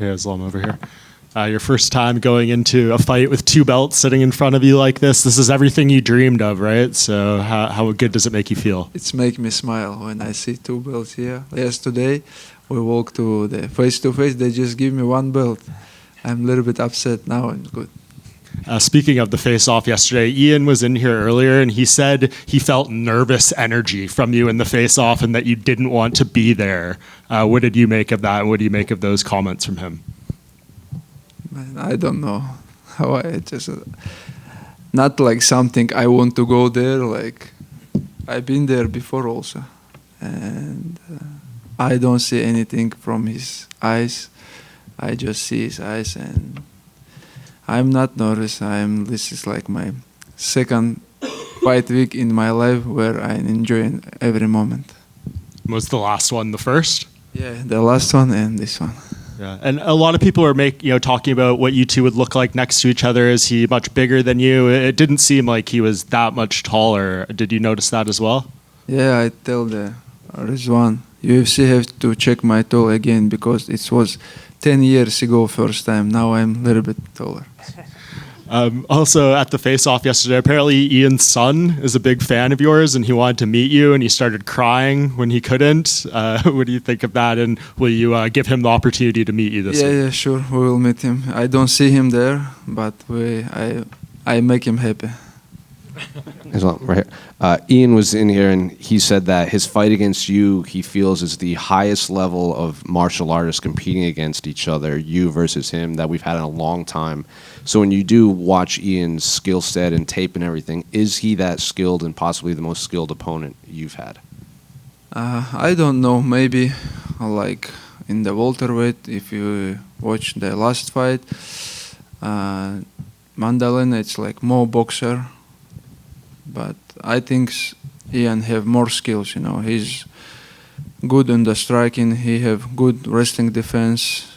Hey, Islam over here. Your first time going into a fight with two belts sitting in front of you like this. This is everything you dreamed of, right? So how good does it make you feel? It's make me smile when I see two belts here. Yesterday, we walked to the face-to-face. They just give me one belt. I'm a little bit upset now. I'm good. Speaking of the face-off yesterday, Ian was in here earlier and he said he felt nervous energy from you in the face-off and that you didn't want to be there. What did you make of that? And what do you make of those comments from him? Man, I don't know how I just not like something I want to go there. Like I've been there before also, and I don't see anything from his eyes. I just see his eyes, and I'm not nervous. This is like my second fight week in my life where I'm enjoying every moment. Was the last one the first? Yeah, the last one and this one. Yeah, and a lot of people are talking about what you two would look like next to each other. Is he much bigger than you? It didn't seem like he was that much taller. Did you notice that as well? Yeah, I tell the Rizwan, UFC have to check my tall again because it was 10 years ago first time. Now I'm a little bit taller. Also, at the face-off yesterday, apparently Ian's son is a big fan of yours, and he wanted to meet you, and he started crying when he couldn't. What do you think of that, and will you give him the opportunity to meet you this week? Yeah, sure, we will meet him. I don't see him there, but I make him happy. Right here. Ian was in here and he said that his fight against you, he feels, is the highest level of martial artists competing against each other, you versus him, that we've had in a long time. So when you do watch Ian's skill set and tape and everything, is he that skilled and possibly the most skilled opponent you've had? I don't know. Maybe like in the welterweight, if you watch the last fight, Mandalena, it's like more boxer. But I think Ian have more skills, He's good in the striking, he have good wrestling defense,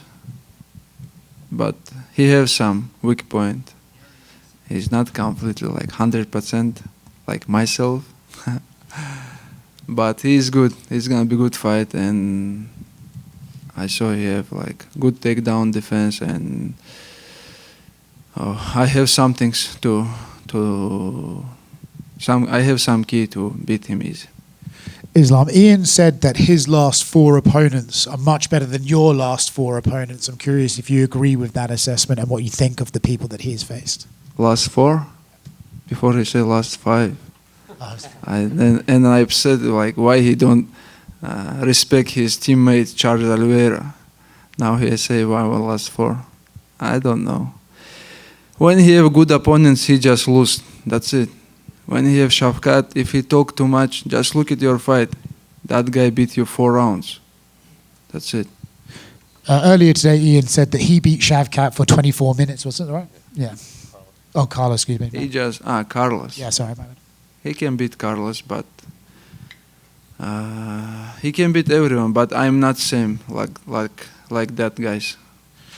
but he have some weak point. He's not completely like 100% like myself, but he's good. He's gonna be good fight, and I saw he have like good takedown defense, and I have some things I have some key to beat him easy. Islam, Ian said that his last four opponents are much better than your last four opponents. I'm curious if you agree with that assessment and what you think of the people that he has faced. Last four? Before he said last five. And I've said like why he don't respect his teammate Charles Oliveira. Now he say why well last four. I don't know. When he have good opponents, he just lose. That's it. When he have Shavkat, if he talk too much, just look at your fight. That guy beat you 4 rounds. That's it. Earlier today, Ian said that he beat Shavkat for 24 minutes. Was it right? Yeah. Oh, Carlos, excuse me. He just Carlos. Yeah, sorry about that. He can beat Carlos, but he can beat everyone. But I'm not same like that guys.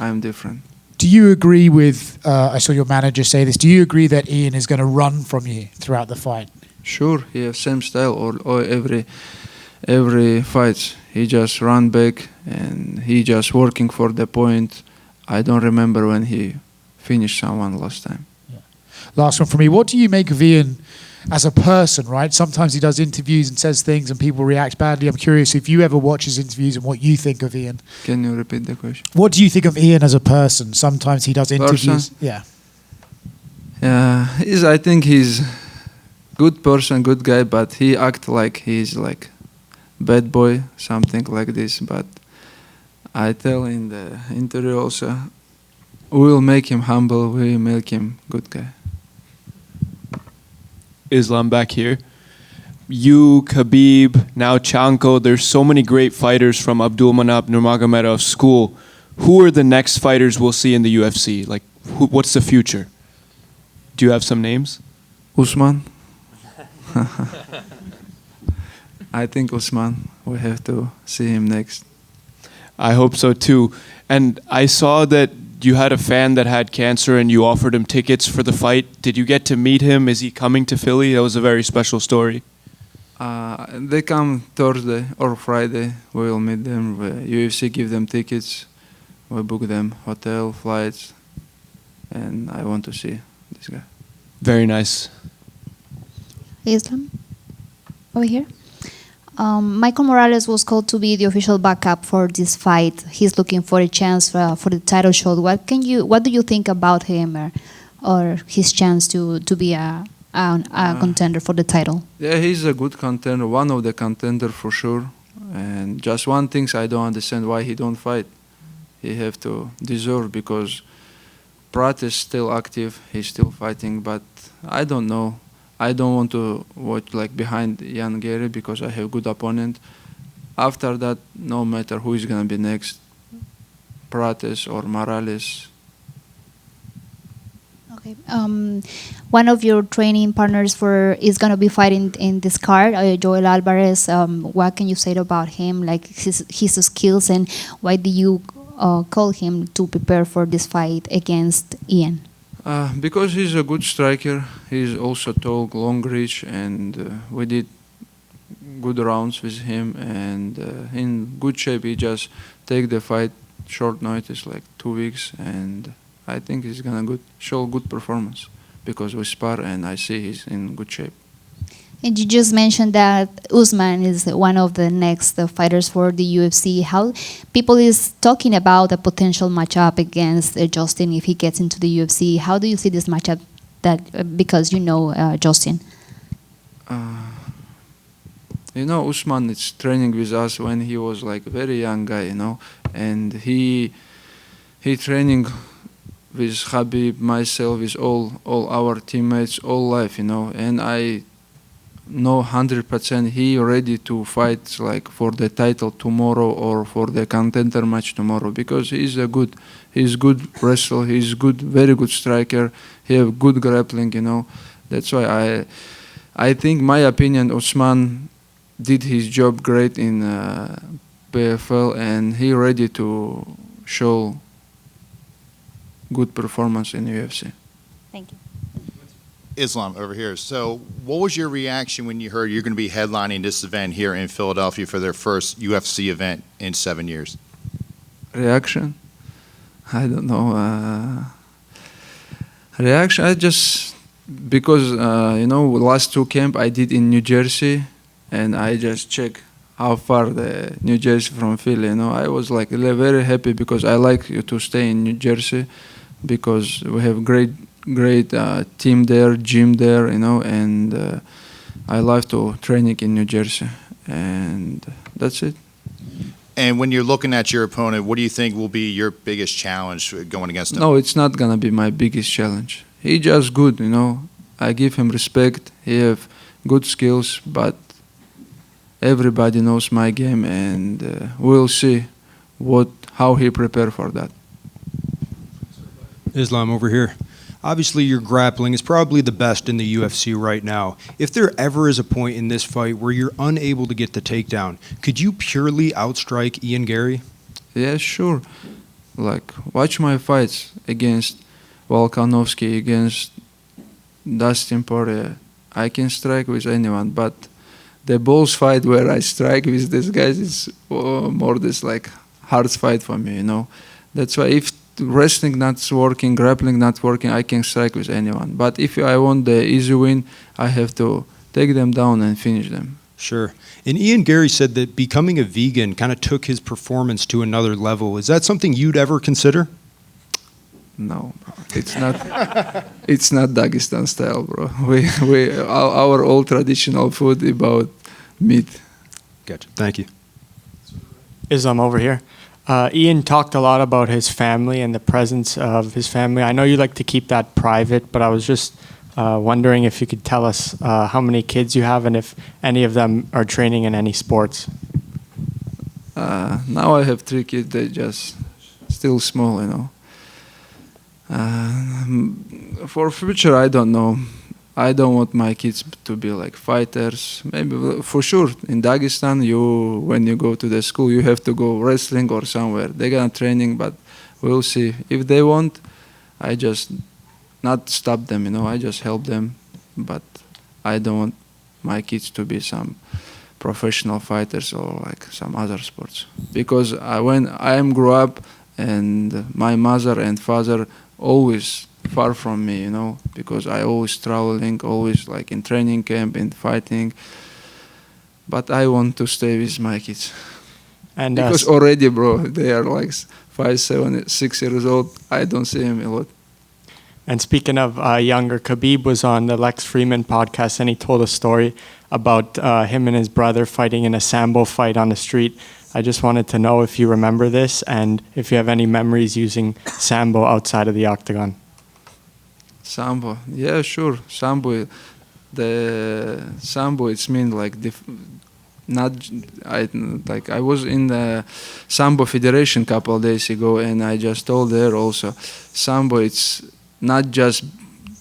I'm different. Do you agree with, I saw your manager say this, do you agree that Ian is going to run from you throughout the fight? Sure, he has same style or every fight. He just run back and he just working for the point. I don't remember when he finished someone last time. Yeah. Last one for me. What do you make of Ian as a person, right? Sometimes he does interviews and says things and people react badly. I'm curious if you ever watch his interviews and what you think of Ian. Can you repeat the question? What do you think of Ian as a person? Sometimes he does interviews. Yeah. I think he's good person, good guy, but he act like he's like bad boy, something like this. But I tell in the interview also, we will make him humble, we will make him good guy. Islam back here. You, Khabib, now Chanko, there's so many great fighters from Abdulmanap Nurmagomedov school. Who are the next fighters we'll see in the UFC? Like, what's the future? Do you have some names? Usman. I think Usman. We have to see him next. I hope so too. And I saw that you had a fan that had cancer and you offered him tickets for the fight. Did you get to meet him? Is he coming to Philly? That was a very special story. They come Thursday or Friday. We will meet them. UFC give them tickets. We book them hotel, flights, and I want to see this guy. Very nice. Islam, over here. Michael Morales was called to be the official backup for this fight. He's looking for a chance for the title shot. What do you think about him or his chance to be a contender for the title? Yeah, he's a good contender, one of the contender for sure. And just one thing I don't understand why he don't fight. He have to deserve because Pratt is still active. He's still fighting, but I don't know. I don't want to watch like behind Ian Garry because I have good opponent. After that, no matter who is gonna be next, Prates or Morales. Okay. One of your training partners is gonna be fighting in this card, Joel Alvarez. What can you say about him, like his skills, and why do you call him to prepare for this fight against Ian? Because he's a good striker, he's also tall, long reach, and we did good rounds with him, and in good shape. He just take the fight short notice, like 2 weeks, and I think he's gonna show good performance because we spar, and I see he's in good shape. And you just mentioned that Usman is one of the next fighters for the UFC. How people is talking about a potential matchup against Justin if he gets into the UFC. How do you see this matchup? Because you know Justin. Usman is training with us when he was like a very young guy, and he training with Khabib, myself, with all our teammates, all life, and I know 100% he ready to fight like for the title tomorrow or for the contender match tomorrow because he's good wrestler, he's very good striker, he have good grappling, That's why I think, my opinion, Usman did his job great in PFL and he ready to show good performance in UFC. Thank you. Islam over here. So what was your reaction when you heard you're going to be headlining this event here in Philadelphia for their first UFC event in 7 years? Reaction? I don't know. Reaction? I just, because, last 2 camp I did in New Jersey and I just check how far the New Jersey from Philly, I was like very happy because I like to stay in New Jersey because we have great team there, gym there, and I love to training in New Jersey, and that's it. And when you're looking at your opponent, what do you think will be your biggest challenge going against him? No, it's not gonna be my biggest challenge. He just good, I give him respect. He have good skills, but everybody knows my game, and we'll see how he prepare for that. Islam over here. Obviously, your grappling is probably the best in the UFC right now. If there ever is a point in this fight where you're unable to get the takedown, could you purely outstrike Ian Garry? Yeah, sure. Like, watch my fights against Volkanovski, against Dustin Poirier. I can strike with anyone, but the Bulls fight where I strike with these guys is more this like hard fight for me, That's why if wrestling not working, grappling not working, I can strike with anyone. But if I want the easy win, I have to take them down and finish them. Sure. And Ian Garry said that becoming a vegan kind of took his performance to another level. Is that something you'd ever consider? No, bro. It's not. It's not Dagestan style, bro. Our old traditional food about meat. Gotcha. Thank you. Islam over here. Ian talked a lot about his family and the presence of his family. I know you like to keep that private, but I was just wondering if you could tell us how many kids you have and if any of them are training in any sports. Now I have 3 kids. They just still small, For future, I don't know. I don't want my kids to be like fighters. Maybe for sure in Dagestan, when you go to the school, you have to go wrestling or somewhere. They're gonna training, but we'll see. If they want, I just not stop them. I just help them. But I don't want my kids to be some professional fighters or like some other sports. Because when I grew up and my mother and father always far from me, you know, because I always traveling, always like in training camp and fighting. But I want to stay with my kids. And Because already, bro, they are like 5, 7, 6 years old. I don't see him a lot. And speaking of younger, Khabib was on the Lex Freeman podcast, and he told a story about him and his brother fighting in a Sambo fight on the street. I just wanted to know if you remember this and if you have any memories using Sambo outside of the octagon. Sambo, yeah, sure. Sambo, the Sambo, it's mean like not. I was in the Sambo Federation couple of days ago, and I just told her also, Sambo, it's not just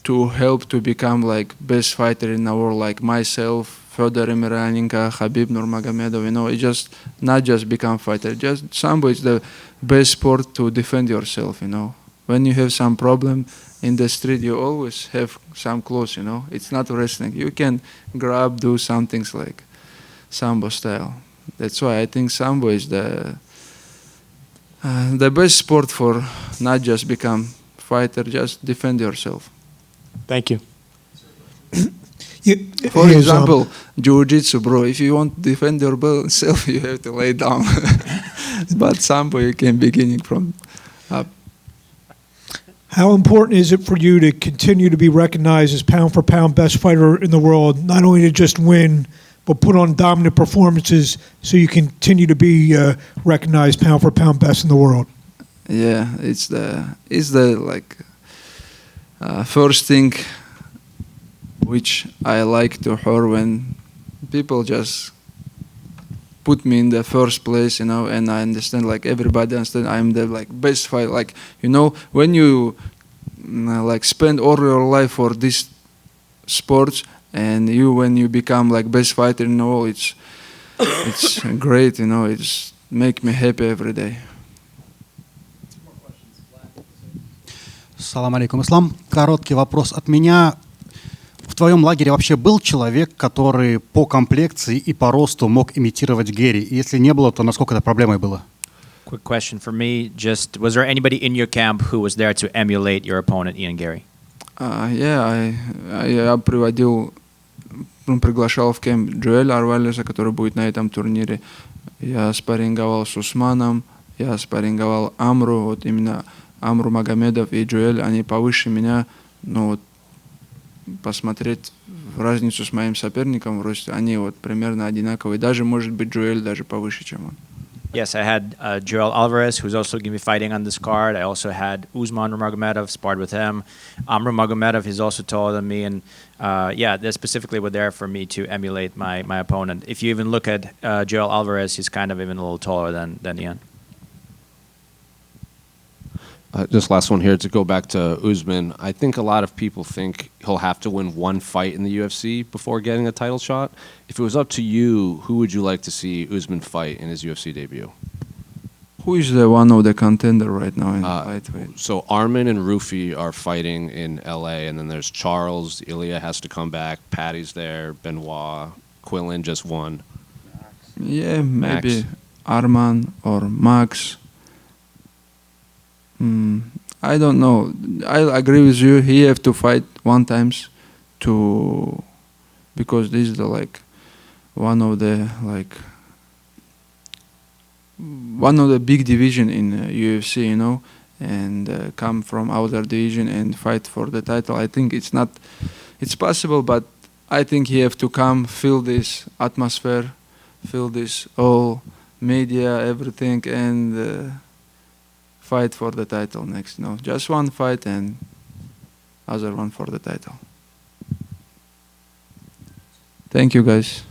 to help to become like best fighter in the world, like myself, Fedor Emelianenko, Khabib Nurmagomedov. You know, it just not just become fighter. Just Sambo is the best sport to defend yourself. You know, when you have some problem in the street, you always have some clothes. You know, it's not wrestling. You can grab, do some things like Sambo style. That's why I think Sambo is the best sport for not just become fighter, just defend yourself. Thank you. For example, jiu-jitsu, bro, if you want to defend yourself, you have to lay down. But Sambo, you can beginning from up. How important is it for you to continue to be recognized as pound-for-pound best fighter in the world, not only to just win, but put on dominant performances so you continue to be recognized pound-for-pound best in the world? Yeah, it's the like first thing which I like to hear when people just put me in the first place, you know, and I understand, like everybody understand I'm the like best fighter. Like, you know, when you like spend all your life for this sports, and when you become like best fighter in the world, it's great, you know. It's make me happy every day. Салам алейкум, Ислам. Короткий вопрос от меня. В твоем лагере вообще был человек, который по комплекции и по росту мог имитировать Гэри? И если не было, то насколько это проблемой было? Quick question for me. Just, was there anybody in your camp who was there to emulate your opponent, Ian Garry? Я приглашал в кемп Джоэля Арвалеса, который будет на этом турнире. Я спарринговал с Усманом, я спарринговал Амру, вот именно Амру Магомедов и Джоэль, они повыше меня, но вот посмотреть разницу с моим соперником в росте, они вот примерно одинаковые, даже может быть Джоэль даже повыше, чем он. Yes, I had Joel Alvarez, who's also going to be fighting on this card. I also had Usman Nurmagomedov, sparred with him. Amr Magomedov, he's also taller than me. And yeah, they specifically were there for me to emulate my opponent. If you even look at Joel Alvarez, he's kind of even a little taller than Ian. Just last one here to go back to Usman. I think a lot of people think he'll have to win one fight in the UFC before getting a title shot. If it was up to you, who would you like to see Usman fight in his UFC debut? Who is the one of the contender right now in lightweight? So Arman and Rufi are fighting in LA, and then there's Charles. Ilya has to come back. Patty's there. Benoit. Quillen just won. Yeah, maybe Max. Arman or Max. I don't know. I agree with you. He have to fight one times because this is the like one of the big division in UFC, you know, and come from outer division and fight for the title. I think it's possible, but I think he have to come, feel this atmosphere, feel this all media, everything, and fight for the title next. No, just one fight and other one for the title. Thank you, guys.